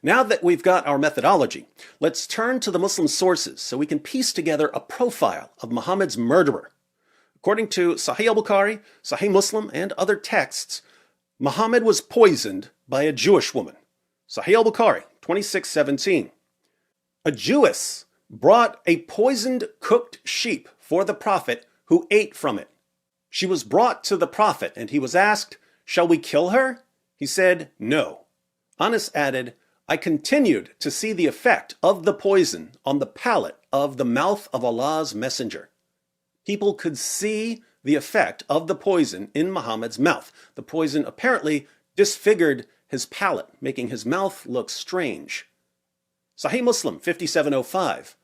Now that we've got our methodology, let's turn to the Muslim sources so we can piece together a profile of Muhammad's murderer. According to Sahih al-Bukhari, Sahih Muslim, and other texts, Muhammad was poisoned by a Jewish woman. Sahih al-Bukhari, 26:17. A Jewess brought a poisoned cooked sheep for the Prophet, who ate from it. She was brought to the Prophet, and he was asked, "Shall we kill her?" He said, "No." Anas added, "I continued to see the effect of the poison on the palate of the mouth of Allah's messenger." People could see the effect of the poison in Muhammad's mouth. The poison apparently disfigured his palate, making his mouth look strange. Sahih Muslim 5705.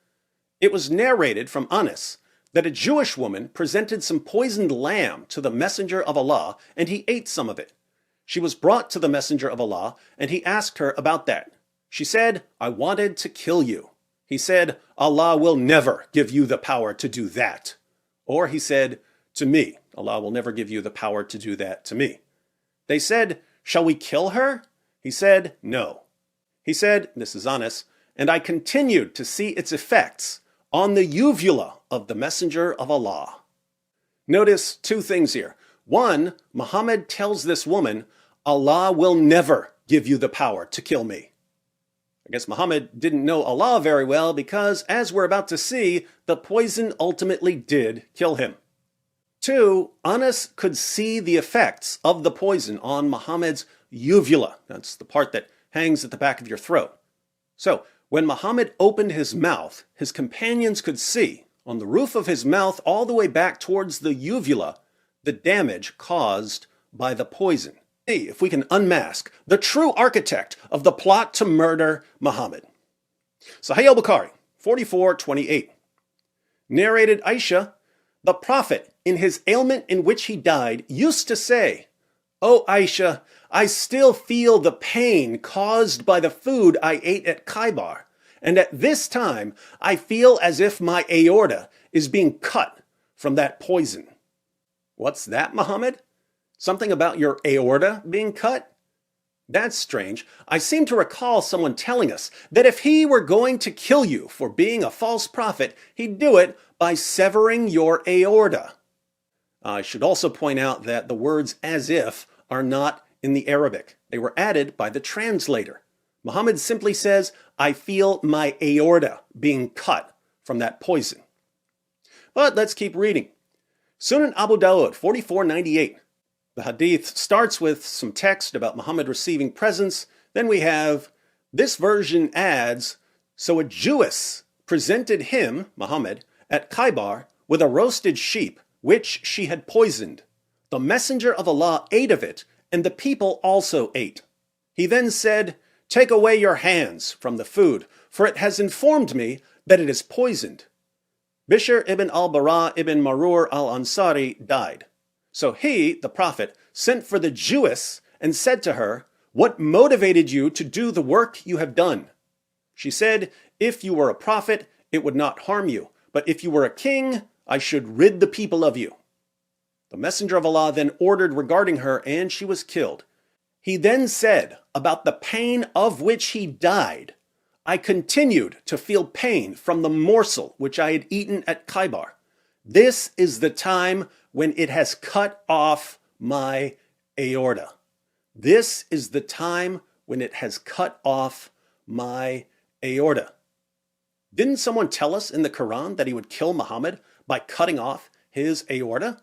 It was narrated from Anas that a Jewish woman presented some poisoned lamb to the Messenger of Allah, and he ate some of it. She was brought to the Messenger of Allah, and he asked her about that. She said, "I wanted to kill you." He said, "Allah will never give you the power to do that." Or he said, "To me, Allah will never give you the power to do that to me." They said, "Shall we kill her?" He said, "No." He said, this is Anas, "And I continued to see its effects on the uvula of the Messenger of Allah." Notice two things here. One, Muhammad tells this woman, "Allah will never give you the power to kill me." I guess Muhammad didn't know Allah very well because, as we're about to see, the poison ultimately did kill him. Two, Anas could see the effects of the poison on Muhammad's uvula. That's the part that hangs at the back of your throat. So, when Muhammad opened his mouth, his companions could see, on the roof of his mouth all the way back towards the uvula, the damage caused by the poison. See if we can unmask the true architect of the plot to murder Muhammad. Sahih al-Bukhari, 44:28. Narrated Aisha, "The Prophet, in his ailment in which he died, used to say, 'O Aisha, I still feel the pain caused by the food I ate at Khaybar, and at this time I feel as if my aorta is being cut from that poison.'" What's that, Muhammad? Something about your aorta being cut? That's strange. I seem to recall someone telling us that if he were going to kill you for being a false prophet, he'd do it by severing your aorta. I should also point out that the words "as if" are not in the Arabic. They were added by the translator. Muhammad simply says, "I feel my aorta being cut from that poison." But let's keep reading. Sunan Abu Dawud, 4498. The hadith starts with some text about Muhammad receiving presents. Then we have, this version adds, "So a Jewess presented him, Muhammad, at Khaybar with a roasted sheep, which she had poisoned. The Messenger of Allah ate of it, and the people also ate. He then said, 'Take away your hands from the food, for it has informed me that it is poisoned.' Bishr ibn al-Bara ibn Marur al-Ansari died. So he, the Prophet, sent for the Jewess and said to her, 'What motivated you to do the work you have done?' She said, 'If you were a prophet, it would not harm you. But if you were a king, I should rid the people of you.' The Messenger of Allah then ordered regarding her, and she was killed. He then said about the pain of which he died, 'I continued to feel pain from the morsel which I had eaten at Khaybar. This is the time when it has cut off my aorta.'" This is the time when it has cut off my aorta. Didn't someone tell us in the Quran that he would kill Muhammad by cutting off his aorta?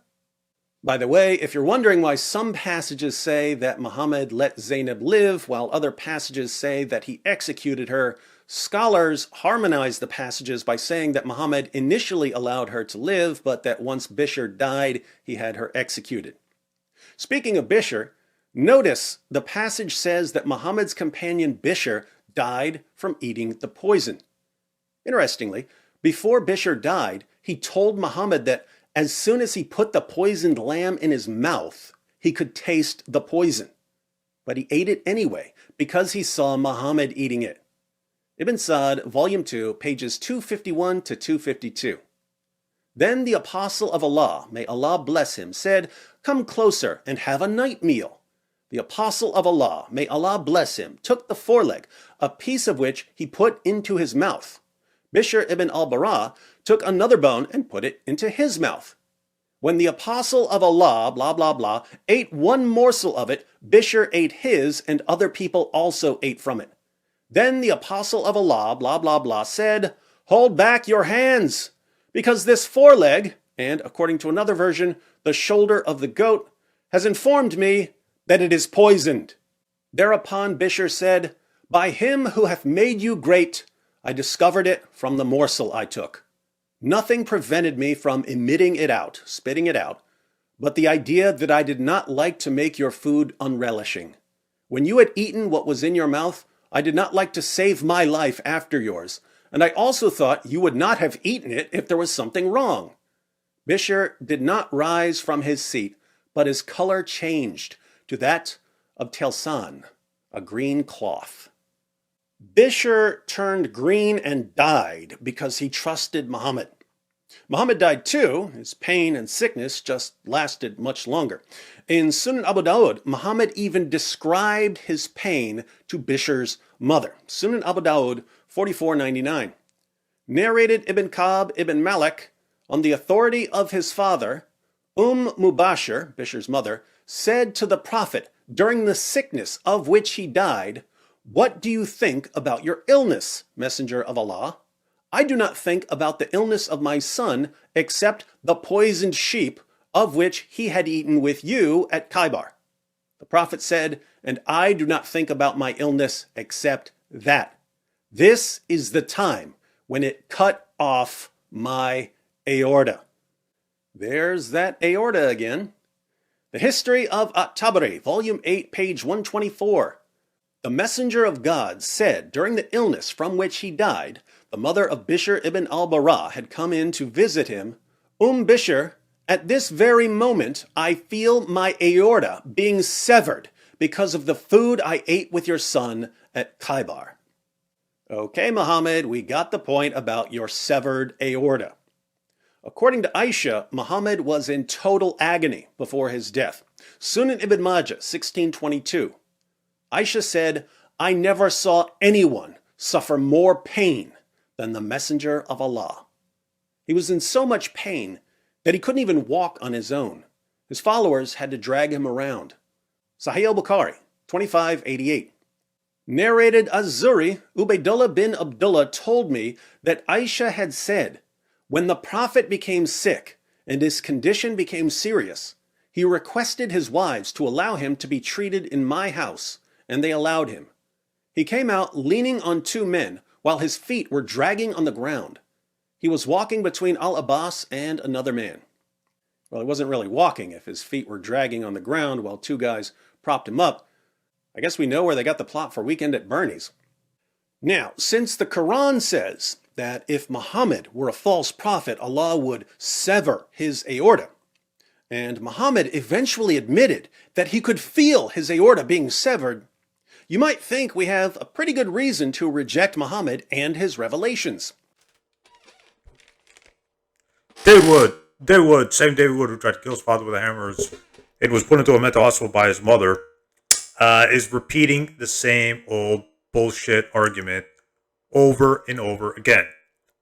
By the way, if you're wondering why some passages say that Muhammad let Zainab live while other passages say that he executed her, scholars harmonize the passages by saying that Muhammad initially allowed her to live, but that once Bishr died, he had her executed. Speaking of Bishr, notice the passage says that Muhammad's companion Bishr died from eating the poison. Interestingly, before Bishr died, he told Muhammad that as soon as he put the poisoned lamb in his mouth, he could taste the poison. But he ate it anyway, because he saw Muhammad eating it. Ibn Sa'd, Volume 2, pages 251 to 252. Then the Apostle of Allah, may Allah bless him, said, "Come closer and have a night meal." the apostle of Allah, may Allah bless him, took the foreleg, a piece of which he put into his mouth. Bishr ibn al-Bara took another bone and put it into his mouth. When the apostle of Allah, blah, blah, blah, ate one morsel of it, Bishr ate his, and other people also ate from it. Then the apostle of Allah, blah, blah, blah, said, "Hold back your hands, because this foreleg," and according to another version, the shoulder of the goat, "has informed me that it is poisoned." Thereupon Bishr said, "By him who hath made you great, I discovered it from the morsel I took. Nothing prevented me from emitting it out, spitting it out, but the idea that I did not like to make your food unrelishing. When you had eaten what was in your mouth, I did not like to save my life after yours, and I also thought you would not have eaten it if there was something wrong." Bishr did not rise from his seat, but his color changed to that of Telsan, a green cloth. Bishr turned green and died because he trusted Muhammad. Muhammad died too. His pain and sickness just lasted much longer. In Sunan Abu Dawud, Muhammad even described his pain to Bishr's mother. Sunan Abu Dawud 4499. Narrated Ibn Ka'b ibn Malik, on the authority of his father, Mubashir, Bishr's mother, said to the Prophet during the sickness of which he died, "What do you think about your illness, Messenger of Allah?" "I do not think about the illness of my son except the poisoned sheep of which he had eaten with you at Khaybar." The Prophet said, "And I do not think about my illness except that. This is the time when it cut off my aorta." There's that aorta again. The History of At-Tabari, Volume 8, page 124. The Messenger of God said during the illness from which he died, the mother of Bishr ibn al-Bara had come in to visit him. Bishr, at this very moment I feel my aorta being severed because of the food I ate with your son at Khaybar. Okay, Muhammad, we got the point about your severed aorta. According to Aisha, Muhammad was in total agony before his death. Sunan ibn Majah, 1622. Aisha said, "I never saw anyone suffer more pain than the Messenger of Allah. He was in so much pain that he couldn't even walk on his own. His followers had to drag him around." Sahih al-Bukhari, 2588. Narrated Az-Zuri, Ubaydullah bin Abdullah told me that Aisha had said, "When the Prophet became sick and his condition became serious, he requested his wives to allow him to be treated in my house, and they allowed him. He came out leaning on two men while his feet were dragging on the ground. He was walking between Al-Abbas and another man." Well, he wasn't really walking if his feet were dragging on the ground while two guys propped him up. I guess we know where they got the plot for Weekend at Bernie's. Now, since the Quran says that if Muhammad were a false prophet, Allah would sever his aorta, and Muhammad eventually admitted that he could feel his aorta being severed, you might think we have a pretty good reason to reject Muhammad and his revelations. David Wood, same David Wood who tried to kill his father with a hammer and was put into a mental hospital by his mother, is repeating the same old bullshit argument over and over again.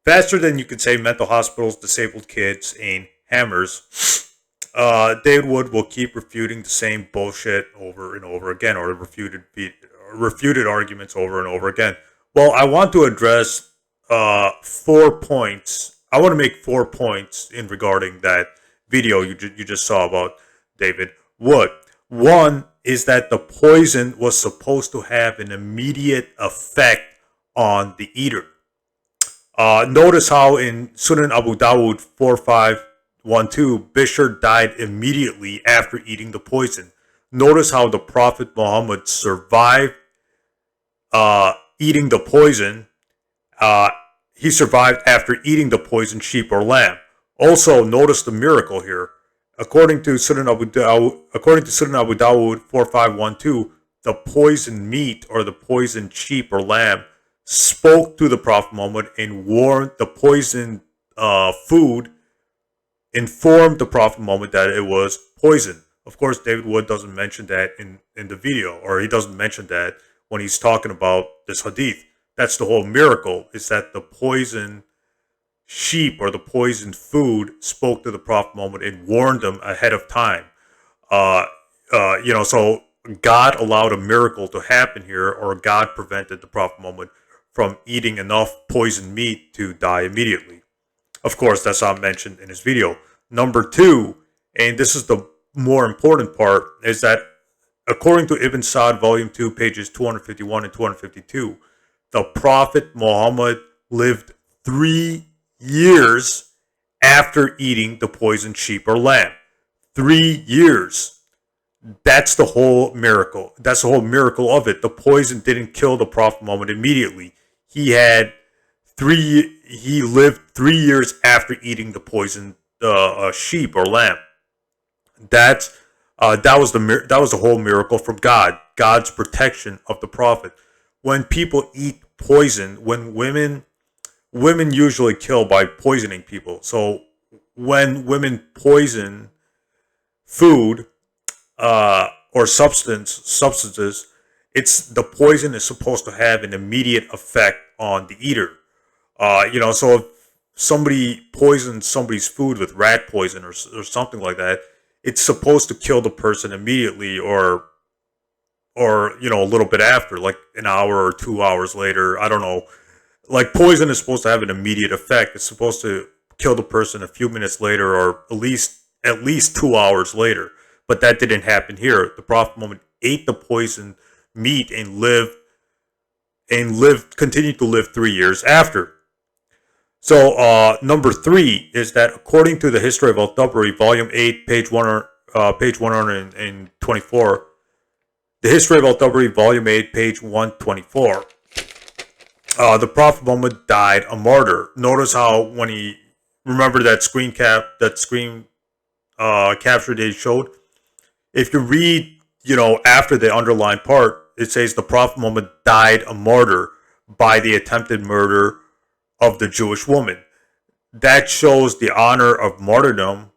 Faster than you could say mental hospitals, disabled kids, and hammers, David Wood will keep refuting the same bullshit over and over again, or refuted arguments over and over again. Well, I want to address 4 points. I want to make 4 points in regarding that video you just saw about David Wood. One is that the poison was supposed to have an immediate effect on the eater. Notice how in Sunan Abu Dawud 4512, Bishr died immediately after eating the poison. Notice how the Prophet Muhammad survived eating the poison. He survived after eating the poisoned sheep or lamb. Also, notice the miracle here. According to Sunan Abu Dawud 4512, the poisoned meat or the poisoned sheep or lamb spoke to the Prophet Muhammad and warned the poisoned food, informed the Prophet Muhammad that it was poison. Of course, David Wood doesn't mention that in the video, or he doesn't mention that when he's talking about this hadith. That's the whole miracle, is that the poison sheep or the poisoned food spoke to the Prophet Muhammad and warned them ahead of time. So God allowed a miracle to happen here, or God prevented the Prophet Muhammad from eating enough poisoned meat to die immediately. Of course, that's not mentioned in his video. Number two, and this is the more important part, is that according to Ibn Sa'd, volume 2, pages 251 and 252, the Prophet Muhammad lived 3 years after eating the poisoned sheep or lamb. 3 years. That's the whole miracle. That's the whole miracle of it. The poison didn't kill the Prophet Muhammad immediately. He lived 3 years after eating the poisoned sheep or lamb. That was the whole miracle from God. God's protection of the Prophet. When people eat poison, when women usually kill by poisoning people. So when women poison food or substances, the poison is supposed to have an immediate effect on the eater. So if somebody poisons somebody's food with rat poison or something like that, it's supposed to kill the person immediately, or a little bit after, like an hour or 2 hours later. I don't know. Like, poison is supposed to have an immediate effect. It's supposed to kill the person a few minutes later, or at least 2 hours later. But that didn't happen here. The Prophet Muhammad ate the poisoned meat and continued to live 3 years after. So number three is that according to the History of Al-Tabari, volume 8, page 124, the History of Al-Tabari, volume 8, page 124, the Prophet Muhammad died a martyr. Notice how when he, remember that screen capture they showed? If you read, after the underlined part, it says the Prophet Muhammad died a martyr by the attempted murder of the Jewish woman. That shows the honor of martyrdom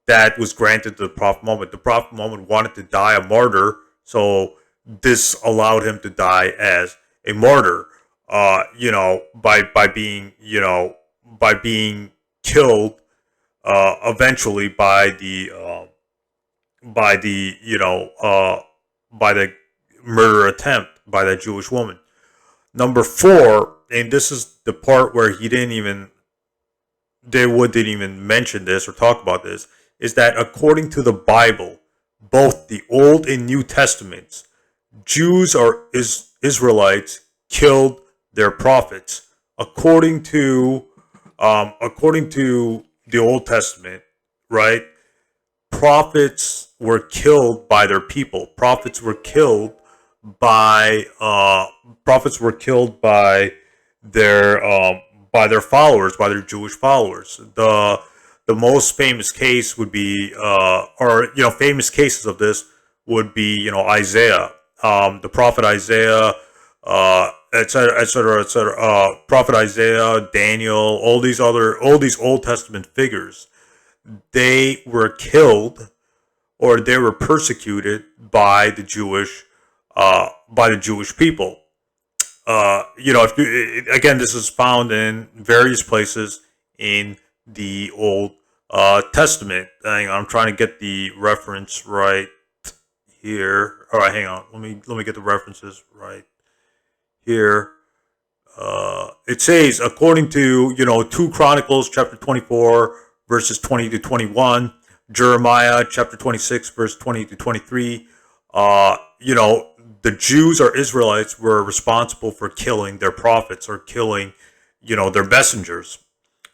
that was granted to the Prophet Muhammad. The Prophet Muhammad wanted to die a martyr, so this allowed him to die as a martyr. By being killed eventually by the murder attempt by that Jewish woman. Number four, and this is the part where didn't even mention this or talk about this, is that according to the Bible, both the Old and New Testaments, Jews or Israelites killed their prophets. According to the Old Testament, right? Prophets were killed by their people. Prophets were killed by their followers, by their Jewish followers. The most famous case would be, famous cases of this would be, Isaiah, the prophet Isaiah, etc., etc., etc. Prophet Isaiah, Daniel, all these Old Testament figures, they were killed or they were persecuted by the Jewish people. Again, this is found in various places in the Old Testament. Hang on, I'm trying to get the reference right here. All right, hang on. Let me get the references right here. It says, according to 2 Chronicles chapter 24 verses 20 to 21, Jeremiah chapter 26 verse 20 to 23. The Jews or Israelites were responsible for killing their prophets or killing, their messengers.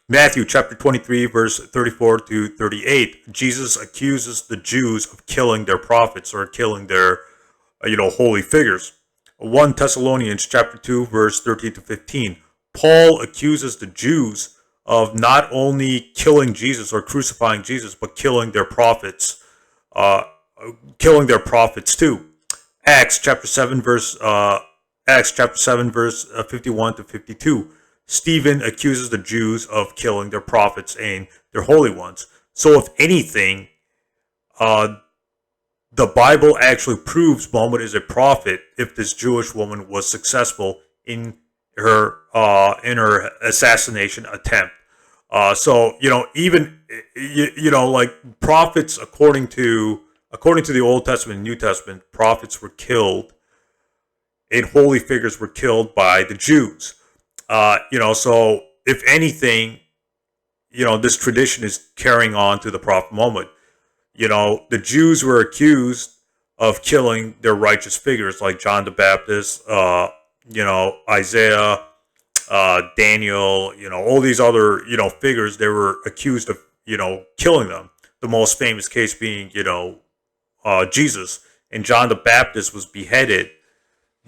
Matthew chapter 23 verse 34 to 38. Jesus accuses the Jews of killing their prophets or killing their, holy figures. 1 Thessalonians chapter 2 verse 13 to 15. Paul accuses the Jews of not only killing Jesus or crucifying Jesus, but killing their prophets too. Acts chapter 7 verse 51 to 52. Stephen accuses the Jews of killing their prophets and their holy ones. So if anything, the Bible actually proves Muhammad is a prophet if this Jewish woman was successful in her assassination attempt. So even like prophets, according to the Old Testament and New Testament, prophets were killed and holy figures were killed by the Jews. So if anything, this tradition is carrying on to the Prophet Muhammad. The Jews were accused of killing their righteous figures like John the Baptist, Isaiah, Daniel, all these other, figures. They were accused of, killing them. The most famous case being, Jesus. And John the Baptist was beheaded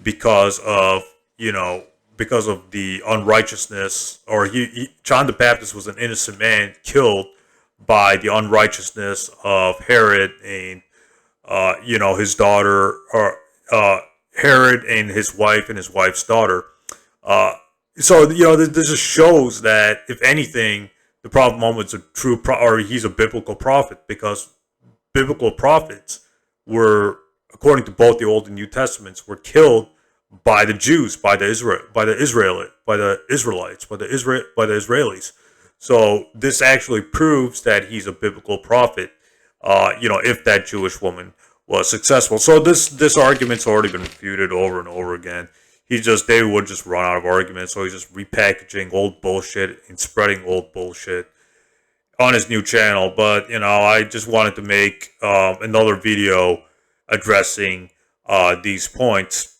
because of the unrighteousness, or John the Baptist was an innocent man killed by the unrighteousness of Herod and his daughter, or Herod and his wife's daughter. So this just shows that if anything, the Prophet Muhammad's a true or he's a biblical prophet, because biblical prophets were, according to both the Old and New Testaments, were killed by the Jews, by the Israelis. So this actually proves that he's a biblical prophet. If that Jewish woman was successful. So this argument's already been refuted over and over again. David Wood just run out of arguments, so he's just repackaging old bullshit and spreading old bullshit on his new channel. But I just wanted to make another video addressing these points,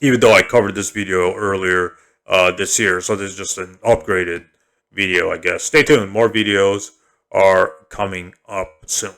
even though I covered this video earlier this year. So this is just an upgraded video, I guess. Stay tuned. More videos are coming up soon.